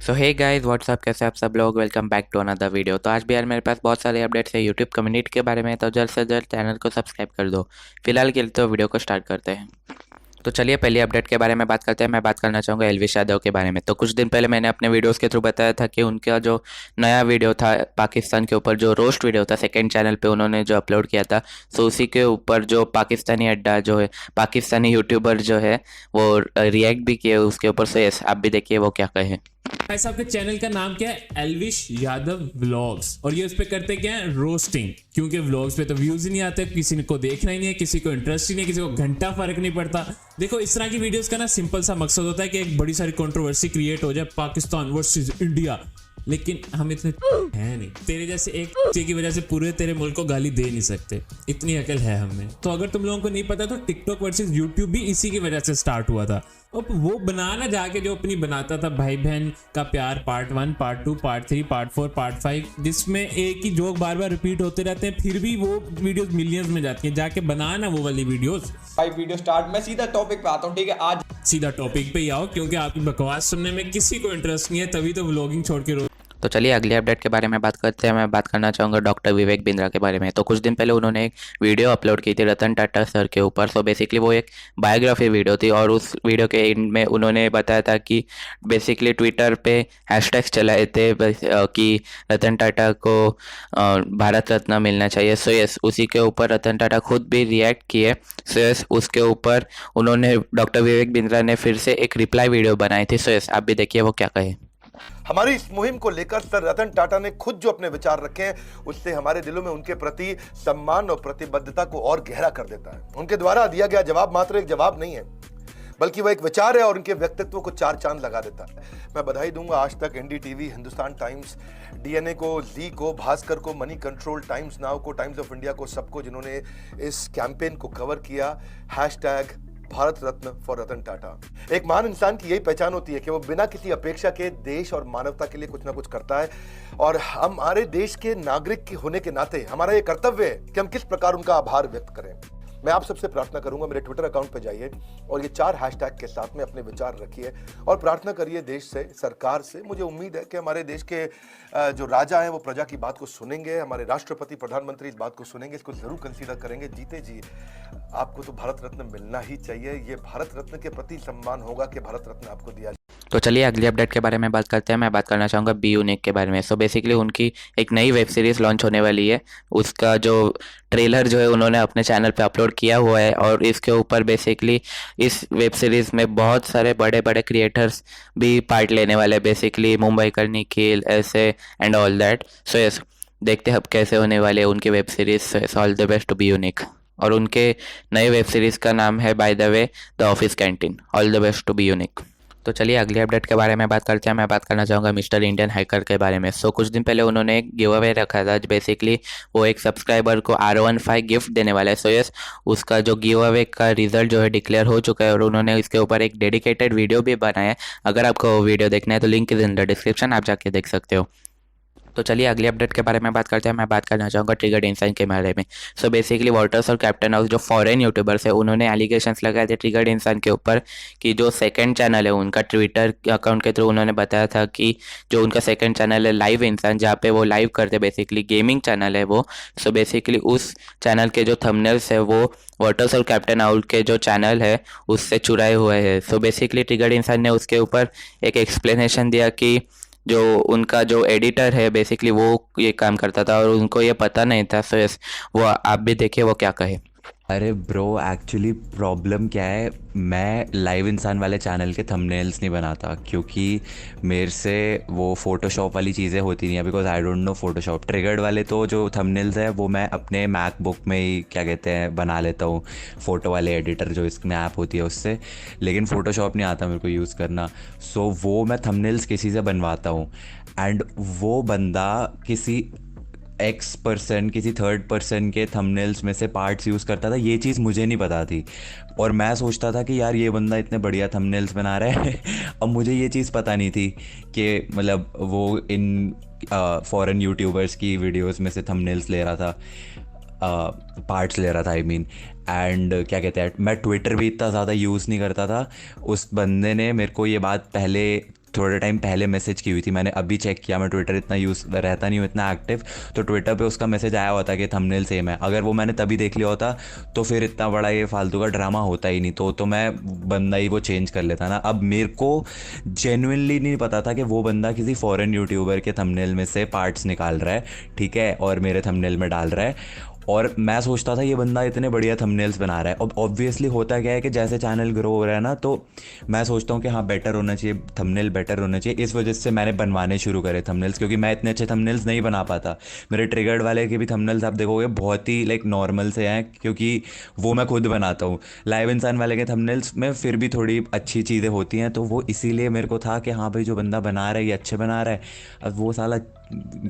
सो hey guys what's up, कैसे आप सब लोग। Welcome back to another video. तो आज भी यार मेरे पास बहुत सारे अपडेट्स है यूट्यूब कम्युनिटी के बारे में, तो जल्द से जल्द चैनल को सब्सक्राइब कर दो। फिलहाल के लिए तो वीडियो को स्टार्ट करते हैं। तो चलिए पहली अपडेट के बारे में बात करते हैं। मैं बात करना चाहूँगा एलविश यादव के बारे में। तो कुछ दिन पहले मैंने अपने वीडियोस के थ्रू बताया था कि उनका जो नया वीडियो था पाकिस्तान के ऊपर, जो रोस्ट वीडियो था सेकंड चैनल पे उन्होंने जो अपलोड किया था, सो उसी के ऊपर जो पाकिस्तानी अड्डा जो है, पाकिस्तानी यूट्यूबर जो है वो रिएक्ट भी किए उसके ऊपर। से यस, आप भी देखिए वो क्या कहे। भाई साहब के चैनल का नाम क्या है? एलविश यादव व्लॉग्स। और ये उस पे करते क्या है? रोस्टिंग। क्योंकि व्लॉग्स पे तो व्यूज ही नहीं आते, किसी को देखना ही नहीं है, किसी को इंटरेस्ट ही नहीं है, किसी को घंटा फर्क नहीं पड़ता। देखो, इस तरह की वीडियोस का ना सिंपल सा मकसद होता है कि एक बड़ी सारी कंट्रोवर्सी क्रिएट हो जाए, पाकिस्तान वर्सेस इंडिया। लेकिन हम इतने है नहीं, तेरे जैसे एक की वजह से पूरे तेरे मुल्क को गाली दे नहीं सकते, इतनी अकल है हमें। तो अगर तुम लोगों को नहीं पता तो टिकटॉक वर्सेस यूट्यूब भी इसी की वजह से स्टार्ट हुआ था। अब वो बनाना जाके जो अपनी बनाता था भाई बहन का प्यार, part 1, part 2, part 3, part 4, part 5, जिसमें एक ही जोक बार बार रिपीट होते रहते हैं, फिर भी वो वीडियोस मिलियंस में जाती हैं। जाके बनाना वो वाली वीडियोस। भाई वीडियो स्टार्ट, मैं सीधा टॉपिक पे आता हूँ, ठीक है। आज सीधा टॉपिक पे ही आओ, क्योंकि आपकी बकवास सुनने में किसी को इंटरेस्ट नहीं है, तभी तो व्लॉगिंग छोड़ के तो चलिए अगले अपडेट के बारे में बात करते हैं। मैं बात करना चाहूँगा डॉक्टर विवेक बिंद्रा के बारे में। तो कुछ दिन पहले उन्होंने एक वीडियो अपलोड की थी रतन टाटा सर के ऊपर। सो बेसिकली वो एक बायोग्राफी वीडियो थी और उस वीडियो के एंड में उन्होंने बताया था कि बेसिकली ट्विटर पे हैशटैग्स चलाए थे कि रतन टाटा को भारत रत्न मिलना चाहिए। सो यस, उसी के ऊपर रतन टाटा खुद भी रिएक्ट किए। सो यस, उसके ऊपर उन्होंने डॉक्टर विवेक बिंद्रा ने फिर से एक रिप्लाई वीडियो बनाई थी। सो यस, आप भी देखिए वो क्या कहे। हमारी इस मुहिम को लेकर सर रतन टाटा ने खुद जो अपने विचार रखे हैं, उससे हमारे दिलों में उनके प्रति सम्मान और प्रतिबद्धता को और गहरा कर देता है। उनके द्वारा दिया गया जवाब मात्र एक जवाब नहीं है, बल्कि वह एक विचार है और उनके व्यक्तित्व को चार चांद लगा देता है। मैं बधाई दूंगा आज तक, एनडीटीवी, हिंदुस्तान टाइम्स, डीएनए को, जी को, भास्कर को, मनी कंट्रोल, टाइम्स नाउ को, टाइम्स ऑफ इंडिया को, सबको जिन्होंने इस कैंपेन को कवर किया। Hashtag Bharat Ratna for Ratan Tata. एक महान इंसान की यही पहचान होती है कि वो बिना किसी अपेक्षा के देश और मानवता के लिए कुछ ना कुछ करता है। और हमारे देश के नागरिक के होने के नाते हमारा ये कर्तव्य है कि हम किस प्रकार उनका आभार व्यक्त करें। मैं आप सबसे प्रार्थना करूंगा, मेरे ट्विटर अकाउंट पर जाइए और ये 4 हैशटैग के साथ में अपने विचार रखिए और प्रार्थना करिए देश से, सरकार से। मुझे उम्मीद है कि हमारे देश के जो राजा हैं वो प्रजा की बात को सुनेंगे, हमारे राष्ट्रपति, प्रधानमंत्री इस बात को सुनेंगे, इसको जरूर कंसीडर करेंगे। जीते जी आपको तो भारत रत्न मिलना ही चाहिए। ये भारत रत्न के प्रति सम्मान होगा कि भारत रत्न आपको दिया। तो चलिए अगली अपडेट के बारे में बात करते हैं। मैं बात करना चाहूँगा बी यूनिक के बारे में। सो बेसिकली उनकी एक नई वेब सीरीज़ लॉन्च होने वाली है। उसका जो ट्रेलर जो है उन्होंने अपने चैनल पे अपलोड किया हुआ है और इसके ऊपर बेसिकली इस वेब सीरीज़ में बहुत सारे बड़े बड़े क्रिएटर्स भी पार्ट लेने वाले हैं। बेसिकली मुंबई कर निखिल, ऐसे and all that. So yes, देखते हैं अब कैसे होने वाले हैं उनकी web series. All the best to be unique. और उनके नए वेब सीरीज़ का नाम है by the way the office canteen. All the best to be unique. तो चलिए अगली अपडेट के बारे में बात करते हैं। मैं बात करना चाहूँगा मिस्टर इंडियन हैकर के बारे में। सो कुछ दिन पहले उन्होंने एक गिव अवे रखा था। बेसिकली वो एक सब्सक्राइबर को R15 गिफ्ट देने वाला है। सो यस, उसका जो गिव अवे का रिजल्ट जो है डिक्लेयर हो चुका है और उन्होंने इसके ऊपर एक डेडिकेटेड वीडियो भी बनाया है। अगर आपको वो वीडियो देखना है तो link is in the description, आप जाके देख सकते हो। तो चलिए अगली अपडेट के बारे में बात करते हैं। मैं बात करना चाहूँगा ट्रिगर्ड इंसान के बारे में। सो बेसिकली वॉटर्स और कैप्टन हाउस जो फॉरेन यूट्यूबर्स है उन्होंने एलिगेशंस लगाए थे ट्रिगर्ड इंसान के ऊपर कि जो सेकंड चैनल है उनका, ट्विटर अकाउंट के थ्रू उन्होंने बताया था कि जो उनका सेकंड चैनल है लाइव इंसान, जहाँ पे वो लाइव करते, बेसिकली गेमिंग चैनल है वो। सो बेसिकली उस चैनल के जो थंबनेल्स है वो वॉटर्स और कैप्टन हाउस के जो चैनल है उससे चुराए हुए हैं। सो बेसिकली ट्रिगर्ड इंसान ने उसके ऊपर एक एक्सप्लेनेशन दिया कि जो उनका जो एडिटर है बेसिकली वो ये काम करता था और उनको ये पता नहीं था। सो यस, वो आप भी देखिए वो क्या कहे। अरे ब्रो, एक्चुअली प्रॉब्लम क्या है, मैं लाइव इंसान वाले चैनल के थंबनेल्स नहीं बनाता क्योंकि मेरे से वो फोटोशॉप वाली चीज़ें होती नहीं है, because I don't know Photoshop. Triggered वाले तो जो थंबनेल्स है वो मैं अपने मैकबुक में ही क्या कहते हैं बना लेता हूँ, फ़ोटो वाले एडिटर जो इसमें ऐप होती है उससे। लेकिन फ़ोटोशॉप नहीं आता मेरे को यूज़ करना। सो वो मैं थंबनेल्स किसी से बनवाता हूँ एंड वो बंदा किसी एक्स पर्सन, किसी थर्ड पर्सन के थंबनेल्स में से पार्ट्स यूज़ करता था। ये चीज़ मुझे नहीं पता थी और मैं सोचता था कि यार ये बंदा इतने बढ़िया थंबनेल्स बना रहा है अब मुझे ये चीज़ पता नहीं थी कि मतलब वो इन फॉरेन यूट्यूबर्स की वीडियोस में से थंबनेल्स ले रहा था, पार्ट्स ले रहा था आई मीन। एंड क्या कहते हैं, मैं ट्विटर भी इतना ज़्यादा यूज़ नहीं करता था। उस बंदे ने मेरे को ये बात पहले थोड़े टाइम पहले मैसेज की हुई थी, मैंने अभी चेक किया, मैं ट्विटर इतना यूज़ रहता नहीं हूँ इतना एक्टिव, तो ट्विटर पे उसका मैसेज आया हुआ था कि थंबनेल सेम है। अगर वो मैंने तभी देख लिया होता तो फिर इतना बड़ा ये फालतू का ड्रामा होता ही नहीं, तो मैं बंदा ही वो चेंज कर लेता ना। अब मेरे को जेन्युइनली नहीं पता था कि वो बंदा किसी फॉरेन यूट्यूबर के थंबनेल में से पार्ट्स निकाल रहा है, ठीक है, और मेरे थंबनेल में डाल रहा है। और मैं सोचता था ये बंदा इतने बढ़िया थंबनेल्स बना रहा है। अब ऑब्वियसली होता क्या है कि जैसे चैनल ग्रो हो रहा है ना, तो मैं सोचता हूँ कि हाँ बेटर होना चाहिए, थंबनेल बेटर होना चाहिए। इस वजह से मैंने बनवाने शुरू करे थंबनेल्स, क्योंकि मैं इतने अच्छे थंबनेल्स नहीं बना पाता। मेरे ट्रिगर्ड वाले के भी थंबनेल्स आप देखोगे बहुत ही लाइक नॉर्मल से हैं, क्योंकि वो मैं खुद बनाता हूँ। लाइव इंसान वाले के थंबनेल्स में फिर भी थोड़ी अच्छी चीज़ें होती हैं, तो वो इसीलिए मेरे को था कि हाँ भाई जो बंदा बना रहा है ये अच्छे बना रहा है। अब वो साला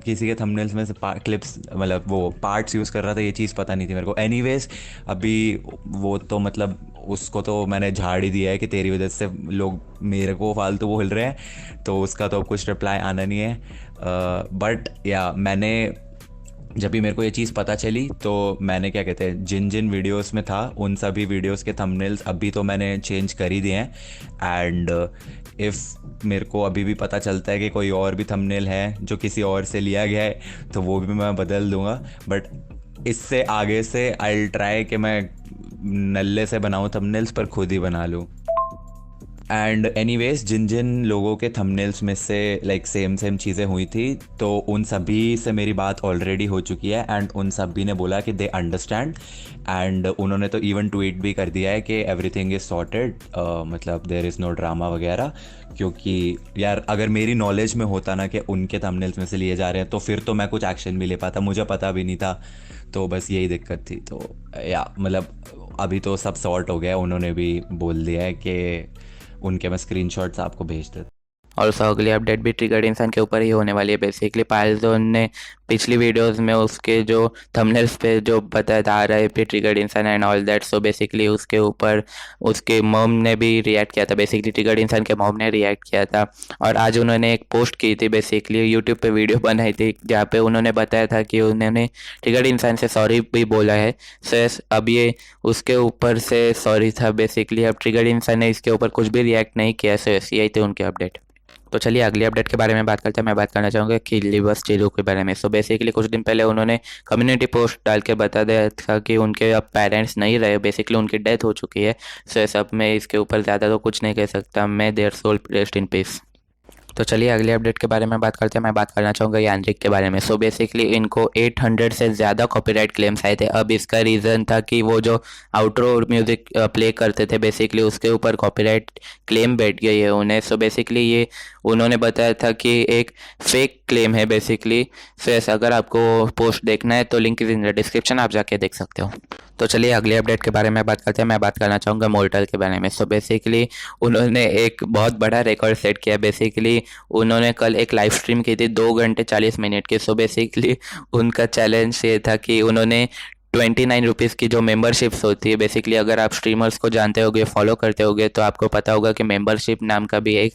किसी के थंबनेल्स में से क्लिप्स मतलब वो पार्ट्स यूज़ कर रहा था, ये चीज़ पता नहीं थी मेरे को। एनीवेज अभी वो तो मतलब उसको तो मैंने झाड़ ही दिया है कि तेरी वजह से लोग मेरे को फालतू बोल रहे हैं, तो उसका तो अब कुछ रिप्लाई आना नहीं है। बट या मैंने जब भी मेरे को ये चीज़ पता चली तो मैंने क्या कहते हैं जिन जिन वीडियोस में था उन सभी वीडियोस के थंबनेल्स अभी तो मैंने चेंज कर ही दिए हैं। एंड इफ़ मेरे को अभी भी पता चलता है कि कोई और भी थंबनेल है जो किसी और से लिया गया है तो वो भी मैं बदल दूंगा। बट इससे आगे से आई ट्राई कि मैं नल्ले से बनाऊँ थंबनेल्स पर खुद ही बना लूँ। एंड एनीवेज जिन जिन लोगों के थंबनेल्स में से लाइक सेम चीज़ें हुई थी तो उन सभी से मेरी बात ऑलरेडी हो चुकी है। एंड उन सभी ने बोला कि दे अंडरस्टैंड, एंड उन्होंने तो इवन ट्वीट भी कर दिया है कि एवरीथिंग इज़ सॉर्टेड, मतलब देयर इज़ नो ड्रामा वगैरह। क्योंकि यार अगर मेरी नॉलेज में होता ना कि उनके थंबनेल्स में से लिए जा रहे हैं तो फिर तो मैं कुछ एक्शन भी ले पाता, मुझे पता भी नहीं था। तो बस यही दिक्कत थी। तो या मतलब अभी तो सब सॉर्ट हो गया, उन्होंने भी बोल दिया है कि उनके मैं स्क्रीनशॉट्स आपको भेज देता। और सो अगली अपडेट भी ट्रिगर्ड इंसान के ऊपर ही होने वाली है। बेसिकली पायल जोन ने पिछली वीडियोस में उसके जो थंबनेल्स पे जो बता रहा है पे ट्रिगर्ड इंसान and all that, so basically उसके ऊपर उसके मॉम ने भी रिएक्ट किया था। बेसिकली ट्रिगर्ड इंसान के मॉम ने रिएक्ट किया था और आज उन्होंने एक पोस्ट की थी, बेसिकली यूट्यूब पे वीडियो बनाई थी जहाँ पे उन्होंने बताया था कि उन्होंने ट्रिगर्ड इंसान से सॉरी भी बोला है। सो अब ये उसके ऊपर से सॉरी था बेसिकली। अब ट्रिगर्ड इंसान ने इसके ऊपर कुछ भी रिएक्ट नहीं किया। सो यही थे उनके अपडेट। तो चलिए अगली अपडेट के बारे में बात करते हैं। मैं बात करना चाहूँगा खिल्ली बस चिरू के बारे में। सो बेसिकली कुछ दिन पहले उन्होंने कम्युनिटी पोस्ट डाल के बता दिया था कि उनके अब पेरेंट्स नहीं रहे, बेसिकली उनकी डेथ हो चुकी है। सो सब में इसके ऊपर ज़्यादा तो कुछ नहीं कह सकता। मैं their soul rest in peace. तो चलिए अगले अपडेट के बारे में बात करते हैं। मैं बात करना चाहूँगा यांत्रिक के बारे में। सो बेसिकली इनको 800 से ज़्यादा कॉपीराइट क्लेम्स आए थे। अब इसका रीज़न था कि वो जो आउटरो म्यूज़िक प्ले करते थे बेसिकली उसके ऊपर कॉपीराइट क्लेम बैठ गई है उन्हें। सो बेसिकली ये उन्होंने बताया था कि एक फेक क्लेम है बेसिकली। सो अगर आपको पोस्ट देखना है तो link is in the description, आप जाके देख सकते हो। तो चलिए अगले अपडेट के बारे में बात करते हैं। मैं बात करना चाहूँगा मोर्टल के बारे में। सो बेसिकली उन्होंने एक बहुत बड़ा रिकॉर्ड सेट किया। बेसिकली उन्होंने कल एक लाइव स्ट्रीम की थी 2 घंटे 40 मिनट की। सो बेसिकली उनका चैलेंज ये था कि उन्होंने 29 रुपीज़ की जो मेंबरशिप्स होती है, बेसिकली अगर आप स्ट्रीमर्स को जानते होगे, फॉलो करते होगे तो आपको पता होगा कि मेंबरशिप नाम का भी एक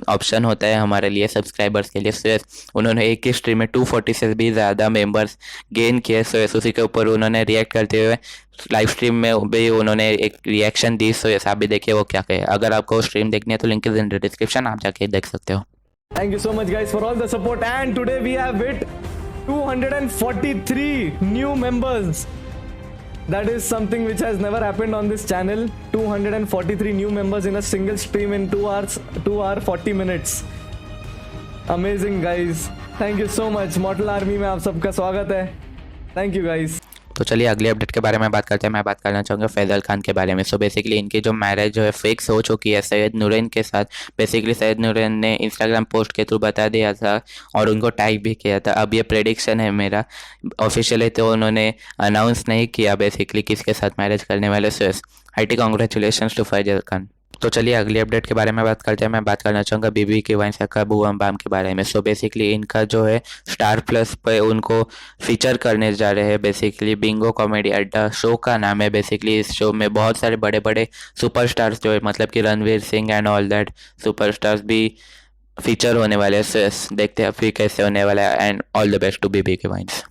ऑप्शन होता है हमारे लिए सब्सक्राइबर्स के लिए। सो उन्होंने एक ही स्ट्रीम में 240 से भी ज़्यादा मेंबर्स गेन किए। सो उसी के ऊपर उन्होंने रिएक्ट करते हुए लाइव स्ट्रीम में भी उन्होंने एक रिएक्शन दी। सो आप भी देखिए वो क्या कहे। अगर आपको स्ट्रीम देखनी है तो link is in the description, आप जाके देख सकते हो। Thank you so much guys for all the support, and today we have hit 243 new members. That is something which has never happened on this channel. 243 new members in a single stream in 2 hour 40 minutes. Amazing guys. Thank you so much. Mortal Army में आप सबका स्वागत है. Thank you guys. तो चलिए अगले update के बारे में बात करते हैं। मैं बात करना चाहूँगा फैजल खान के बारे में। सो बेसिकली इनकी जो मैरिज जो है फिक्स हो चुकी है सैयद नूरैन के साथ। बेसिकली सैयद नूरैन ने इंस्टाग्राम पोस्ट के थ्रू बता दिया था और उनको टैग भी किया था। अब ये प्रेडिक्शन है मेरा, ऑफिशियली तो उन्होंने अनाउंस नहीं किया बेसिकली किसके साथ मैरिज करने वाले। So hearty congratulation to Faisal Khan. तो चलिए अगली अपडेट के बारे में बात करते हैं। मैं बात करना चाहूँगा बीबी के वाइन का बूम बाम के बारे में। सो बेसिकली इनका जो है स्टार प्लस पे उनको फीचर करने जा रहे हैं। बेसिकली बिंगो कॉमेडी अड्डा शो का नाम है। बेसिकली इस शो में बहुत सारे बड़े बड़े सुपरस्टार्स जो है मतलब कि Ranveer Singh and all that superstars भी फीचर होने वाले हैं। देखते हैं फिर कैसे होने वाला है। And all the best to BB के वाइन्स।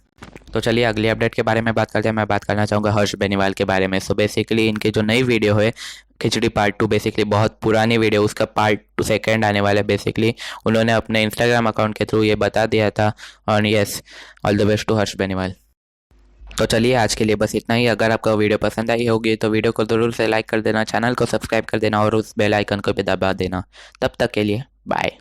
तो चलिए अगली अपडेट के बारे में बात करते हैं। मैं बात करना चाहूँगा हर्ष बेनीवाल के बारे में। सो बेसिकली इनकी जो नई वीडियो है खिचड़ी पार्ट 2, बेसिकली बहुत पुरानी वीडियो, उसका पार्ट 2 सेकेंड आने वाला है। बेसिकली उन्होंने अपने इंस्टाग्राम अकाउंट के थ्रू ये बता दिया था। और yes, all the best to Harsh Beniwal. तो चलिए आज के लिए बस इतना ही। अगर आपको वीडियो पसंद आई होगी तो वीडियो को ज़रूर से लाइक कर देना, चैनल को सब्सक्राइब कर देना और उस बेल आइकन को भी दबा देना। तब तक के लिए बाय।